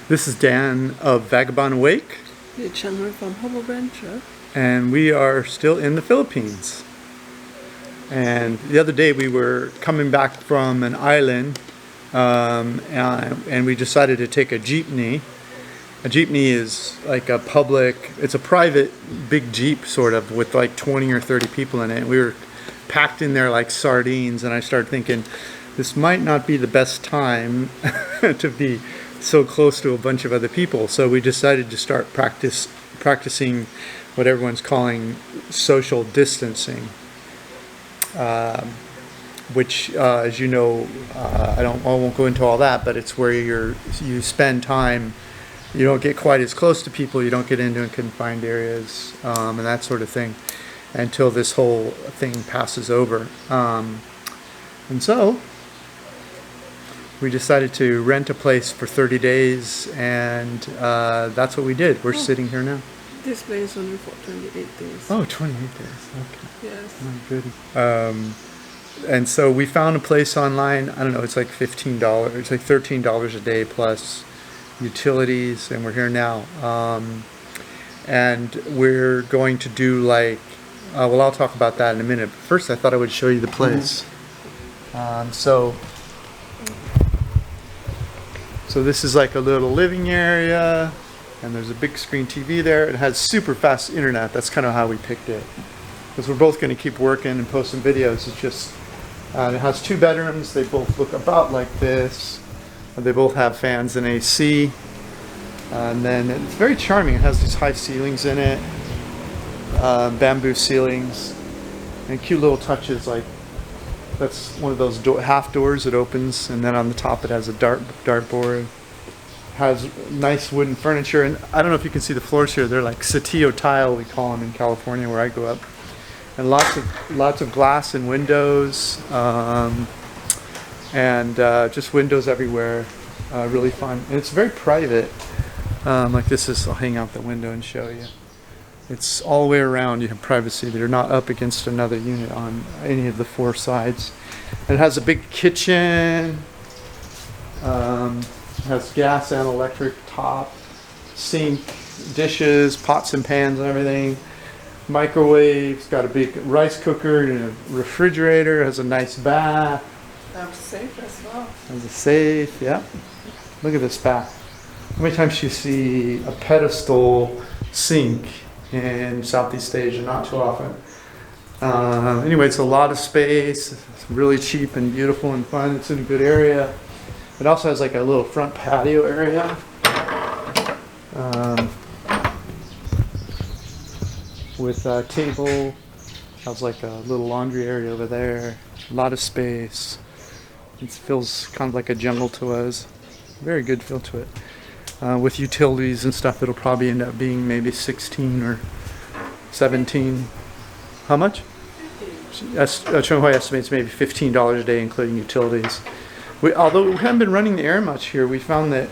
This is Dan of Vagabond Awake. Cheng from Hope Adventure. And we are still in the Philippines. And the other day we were coming back from an island and we decided to take a jeepney. A jeepney is like a public, it's a private big jeep sort of with like 20 or 30 people in it. And we were packed in there like sardines, and I started thinking this might not be the best time to be so close to a bunch of other people. So we decided to start practicing what everyone's calling social distancing, which, as you know, I won't go into all that, but it's where you spend time. You don't get quite as close to people. You don't get into confined areas and that sort of thing until this whole thing passes over. And so we decided to rent a place for 30 days, and that's what we did. We're sitting here now. This place is only for 28 days. Oh, 28 days. Okay. Yes. Oh, good. And so we found a place online. I don't know, it's like $15. It's like $13 a day plus utilities, and we're here now. And we're going to do like, well, I'll talk about that in a minute. But first, I thought I would show you the place. So this is like a little living area, and there's a big screen TV there. It has super fast internet. That's kind of how we picked it, because we're both going to keep working and posting videos. It's just, it has 2 bedrooms. They both look about like this. They both have fans and AC. And then it's very charming. It has these high ceilings in it, bamboo ceilings, and cute little touches like, that's one of those half doors that opens, and then on the top it has a dartboard. Has nice wooden furniture, and I don't know if you can see the floors here. They're like Saltillo tile, we call them in California where I grew up, and lots of glass and windows, and just windows everywhere. Really fun, and it's very private. Like this is, I'll hang out the window and show you. It's all the way around. You have privacy. They're not up against another unit on any of the 4 sides. It has a big kitchen. Has gas and electric top, sink, dishes, pots and pans and everything. Microwave. It's got a big rice cooker and a refrigerator. Has a nice bath. Have safe as well. Has a safe. Yeah. Look at this bath. How many times do you see a pedestal sink in Southeast Asia? Not too often. Anyway, it's a lot of space. It's really cheap and beautiful and fun. It's in a good area. It also has like a little front patio area. With a table. Has like a little laundry area over there. A lot of space. It feels kind of like a jungle to us. Very good feel to it. With utilities and stuff, it'll probably end up being maybe 16 or 17. How much? Cheng-Hui estimates maybe $15 a day, including utilities. Although we haven't been running the air much here, we found that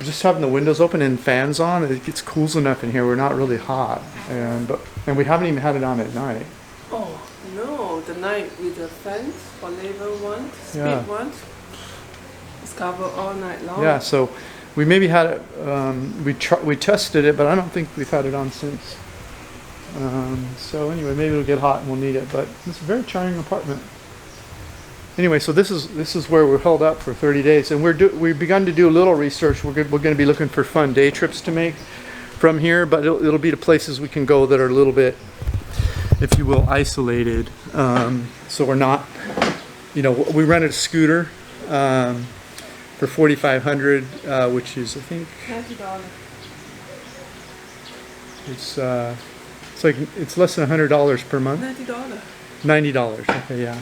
just having the windows open and fans on, it gets cool enough in here. We're not really hot, and we haven't even had it on at night. Oh no, the night with the fans for level 1, speed 1, it's covered all night long. Yeah, so we maybe had it. We tested it, but I don't think we've had it on since. So anyway, maybe it'll get hot and we'll need it. But it's a very charming apartment. Anyway, so this is where we're held up for 30 days, and we've begun to do a little research. We're going to be looking for fun day trips to make from here, but it'll be to places we can go that are a little bit, if you will, isolated. So we're not, we rented a scooter for $4,500, which is, I think, $90. it's less than $100 per month. $90. $90. Okay, yeah.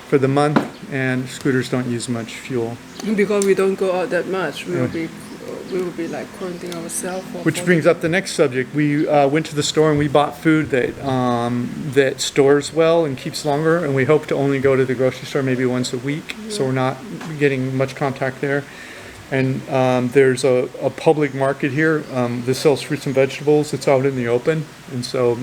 For the month, and scooters don't use much fuel. Because we don't go out that much, we will be like quarantining ourselves. Which brings up the next subject. We went to the store and we bought food that stores well and keeps longer, and we hope to only go to the grocery store maybe once a week, so we're not getting much contact there. And there's a public market here that sells fruits and vegetables. It's out in the open, and so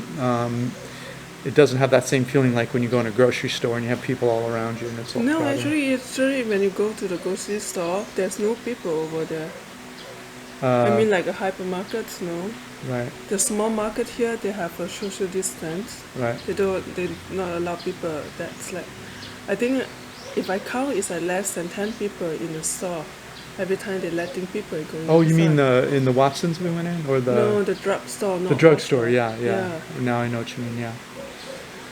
it doesn't have that same feeling like when you go in a grocery store and you have people all around you and it's all No, crowded. actually, when you go to the grocery store, there's no people over there. Uh, I mean, like a hypermarket, no. right, The small market here, they have a social distance. right. They not allow people. That's like, I think if I count, it's like less than 10 people in the store. Every time they're letting people go inside. Oh, you mean in the Watsons we went in, or No, the drugstore. the drugstore? Yeah, yeah, Yeah. Now I know what you mean. Yeah.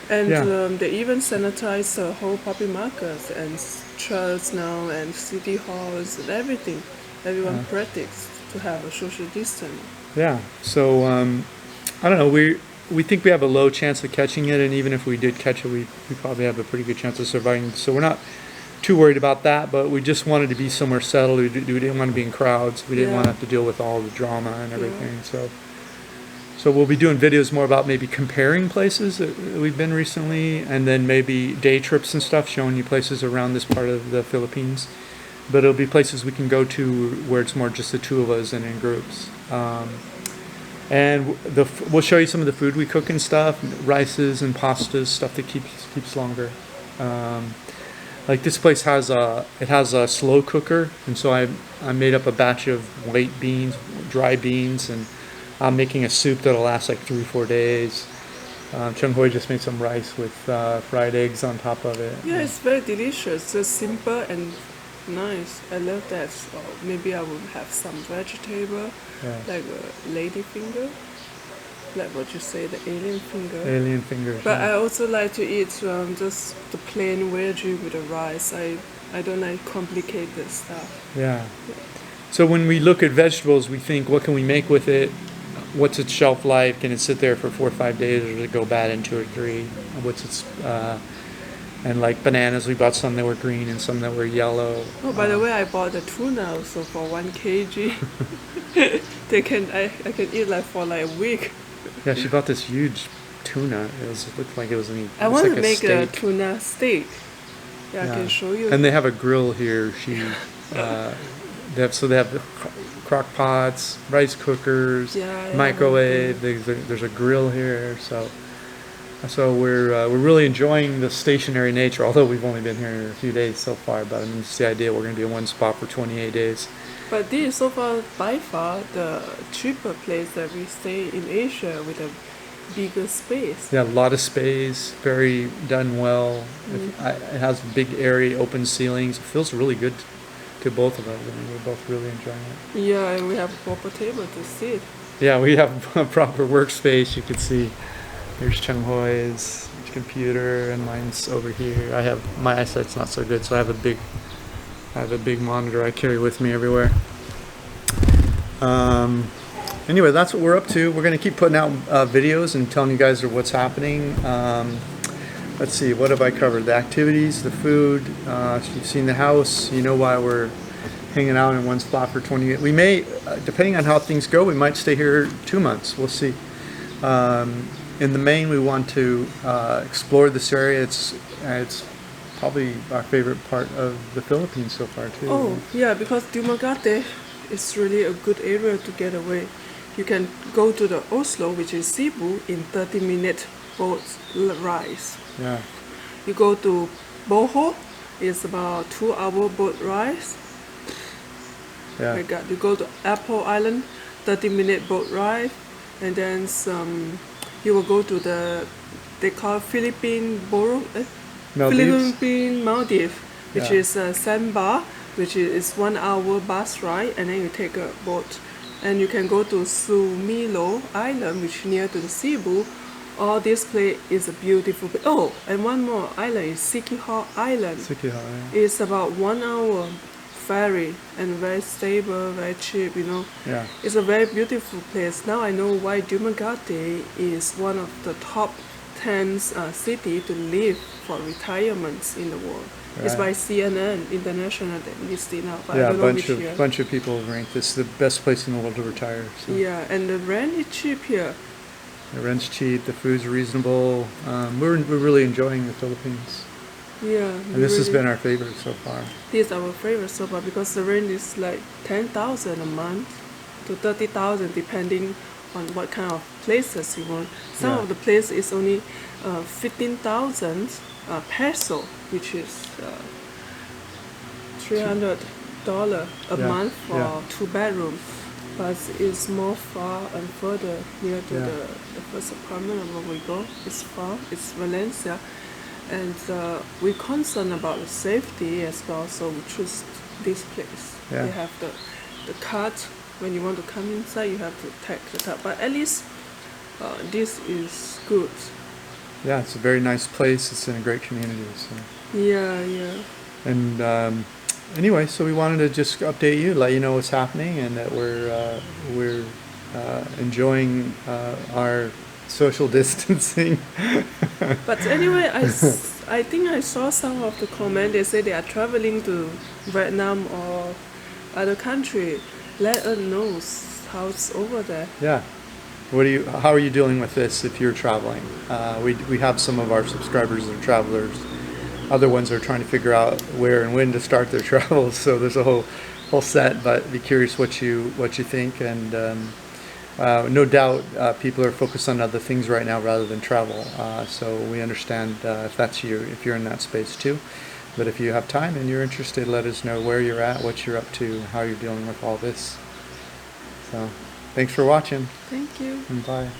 And Yeah. they even sanitize the whole public markets and churches now and city halls and everything. Everyone practices to have a social distance. Yeah. So I don't know. We think we have a low chance of catching it, and even if we did catch it, we probably have a pretty good chance of surviving. So we're not too worried about that, but we just wanted to be somewhere settled. We didn't want to be in crowds. We didn't Yeah. want to have to deal with all the drama and everything. So we'll be doing videos more about maybe comparing places that we've been recently, and then maybe day trips and stuff, showing you places around this part of the Philippines. But it'll be places we can go to where it's more just the two of us and in groups. And we'll show you some of the food we cook and stuff, rices and pastas, stuff that keeps longer. Like this place has a slow cooker, and so I made up a batch of white beans, dry beans, and I'm making a soup that'll last like 3-4 days. 𝐶𝐻𝐽 just made some rice with fried eggs on top of it. Yeah, it's very delicious. Just simple and nice. I love that. So maybe I will have some vegetable, Yeah. like a lady finger, like what you say, the alien finger. Alien fingers. But yeah. I also like to eat just the plain veggie with the rice. I don't like complicated stuff. Yeah. So when we look at vegetables, we think, what can we make with it? What's its shelf life? Can it sit there for 4 or 5 days, or does it go bad in 2 or 3? What's its and like bananas, we bought some that were green and some that were yellow. Oh, by the way, I bought the tuna also for 1 kg. I can eat like for like a week. Yeah, she bought this huge tuna. It looked like it was I want like to make a steak. tuna steak. Yeah, I can show you. And they have a grill here. They have crock pots, rice cookers, Yeah, microwave. There's a grill here, so we're really enjoying the stationary nature. Although we've only been here a few days so far, but I mean, it's the idea. We're going to be in one spot for 28 days. But this is so far by far the cheaper place that we stay in Asia with a bigger space. Yeah, a lot of space, very done well. It has big area, open ceilings. It feels really good to both of us. I mean, we're both really enjoying it. Yeah, and we have a proper table to sit. Yeah, we have a proper workspace. You can see there's 𝐶𝐻𝐽's computer, and mine's over here. My eyesight's not so good, so I have a big monitor I carry with me everywhere. Anyway, that's what we're up to. We're going to keep putting out videos and telling you guys what's happening. Let's see, what have I covered? The activities, the food. You've seen the house. You know why we're hanging out in one spot for 28. We may, depending on how things go, we might stay here 2 months. We'll see. In the main, we want to explore this area. It's probably our favorite part of the Philippines so far too. Oh, yeah, because 𝒕𝒏𝒂𝒃 is really a good area to get away. You can go to the Oslo, which is Cebu, in 30-minute boat ride. Yeah. You go to Boho, it's about 2-hour boat ride. Yeah. My God, you go to Apple Island, 30-minute boat ride, and then you will go to they call Philippine Maldives, which is a sandbar, which is 1 hour bus ride, and then you take a boat, and you can go to Sumilo Island, which is near to the Cebu. All this place is a beautiful place. Oh, and one more island is Siquijor Island. Siquijor, yeah. It's about 1 hour ferry and very stable, very cheap, you know. Yeah. It's a very beautiful place. Now I know why 𝒕𝒏𝒂𝒃 is one of the top 10 city to live for retirements in the world. It's by CNN International that listed now. But Yeah, I don't know which year. bunch of people rank this the best place in the world to retire. So. Yeah, and the rent is cheap here. The rent's cheap, the food's reasonable. We're really enjoying the Philippines. Yeah. And this has been our favorite so far. This is our favorite so far because the rent is like 10,000 a month to 30,000 depending on what kind of places you want. Some of the places is only 15,000 peso, which is $300 a Yeah, month for yeah. 2 bedroom. But it's more far and further near to Yeah. the first apartment where we go. It's far. It's Valencia, and we're concerned about the safety as well. So we choose this place. Yeah. They have the card. When you want to come inside, you have to take the card. But at least this is good. Yeah, it's a very nice place. It's in a great community. So. Yeah, yeah. And anyway, so we wanted to just update you, let you know what's happening, and that we're enjoying our social distancing. But anyway, I think I saw some of the comment. They say they are traveling to Vietnam or other country. Let us know how it's over there. Yeah. How are you dealing with this if you're traveling? We have some of our subscribers that are travelers. Other ones are trying to figure out where and when to start their travels. So there's a whole set. But be curious what you think. And no doubt people are focused on other things right now rather than travel. So we understand if that's you, if you're in that space too. But if you have time and you're interested, let us know where you're at, what you're up to, how you're dealing with all this. So thanks for watching. Thank you. And bye.